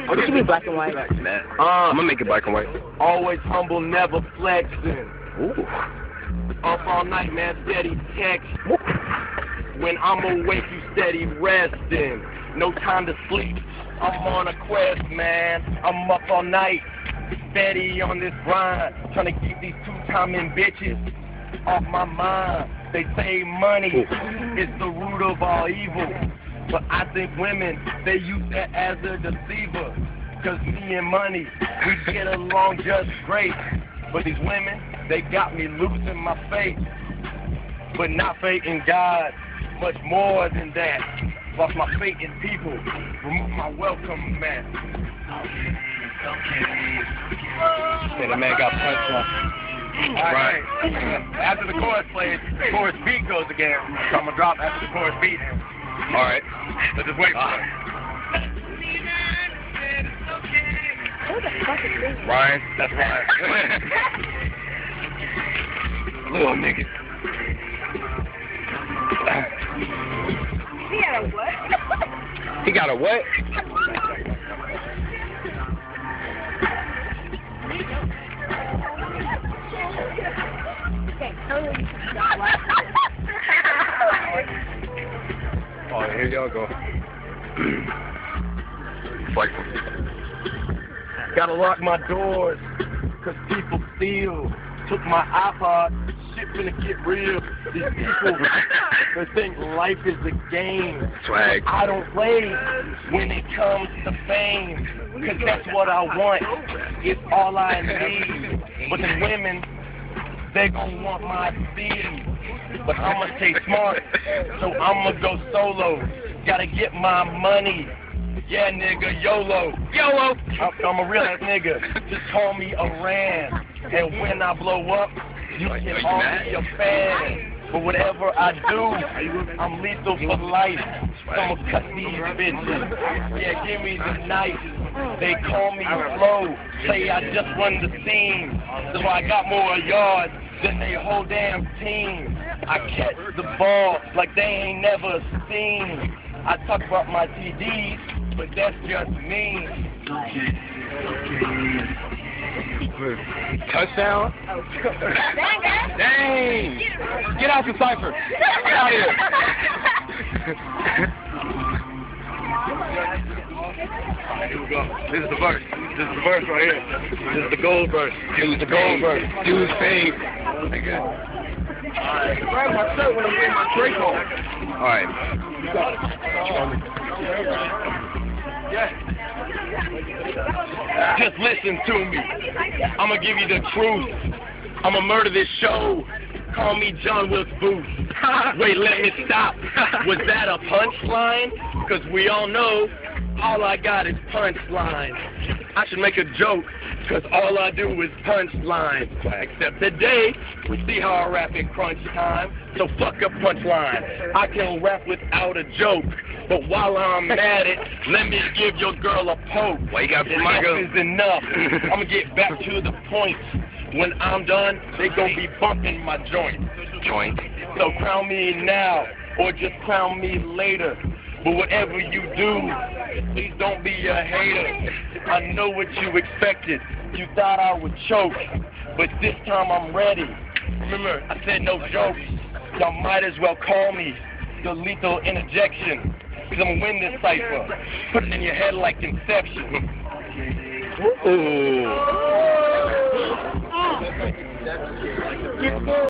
Oh, this should be black and white. I'm gonna make it black and white. Always humble, never flexing. Ooh. Up all night, man, steady text. When I'm awake, you steady resting. No time to sleep. I'm on a quest, man. I'm up all night, steady on this grind, trying to keep these two-timing bitches off my mind. They say money is the root of all evil, but I think women, they use that as a deceiver. Cause me and money, we get along just great. But these women, they got me losing my faith. But not faith in God, much more than that. Lost my faith in people, remove my welcome mat. Yeah, that man got punched on. Alright, after the chorus plays, the chorus beat goes again. So I'm gonna drop after the chorus beat. Alright. So just wait for it. Who the fuck is this? Ryan, that's Ryan. Little nigga. He got a what? He got a what? Oh, here y'all go. Like, Gotta lock my doors, cause people steal. Took my iPod, shit finna get real. These people, they think life is a game. swag. I don't play when it comes to fame, cause that's what I want. It's all I need. But the women, they gon' want my speed. But I'ma stay smart, so I'ma go solo. Gotta get my money. Yeah, nigga, YOLO. YOLO! I'm a real ass nigga. Just call me Iran. And when I blow up, you can all be a fan. But whatever I do, I'm lethal for life. I'ma cut these bitches. Yeah, give me the knife. They call me Flo. Say I just run the scene. So I got more yards than they whole damn team. I catch the ball like they ain't never seen. I talk about my TDs, but that's just me. Touchdown? Dang, Dang! Get out the cipher. Get out here. Here we go. This is the verse. This is the verse right here. This is the gold verse. This is the gold verse. Dude's paid. Alright. Grab my shirt when I'm getting my drink on. Alright. Just listen to me. I'ma give you the truth. I'ma murder this show. Call me John Wilkes Booth. Wait, let me stop. Was that a punchline? Cause we all know all I got is punchline. I should make a joke, cause all I do is punchline. Except today, we see how I rap in crunch time. So fuck a punchline. I can rap without a joke. But while I'm at it, let me give your girl a poke. Why you got Enough is enough. I'ma get back to the point. When I'm done, they gon' be bumping my joint. So crown me now, or just crown me later. But whatever you do, please don't be a hater. I know what you expected. You thought I would choke, but this time I'm ready. Remember, I said no jokes. Y'all might as well call me the lethal interjection. Cause I'm gonna win this cipher. Put it in your head like Inception. Ooh.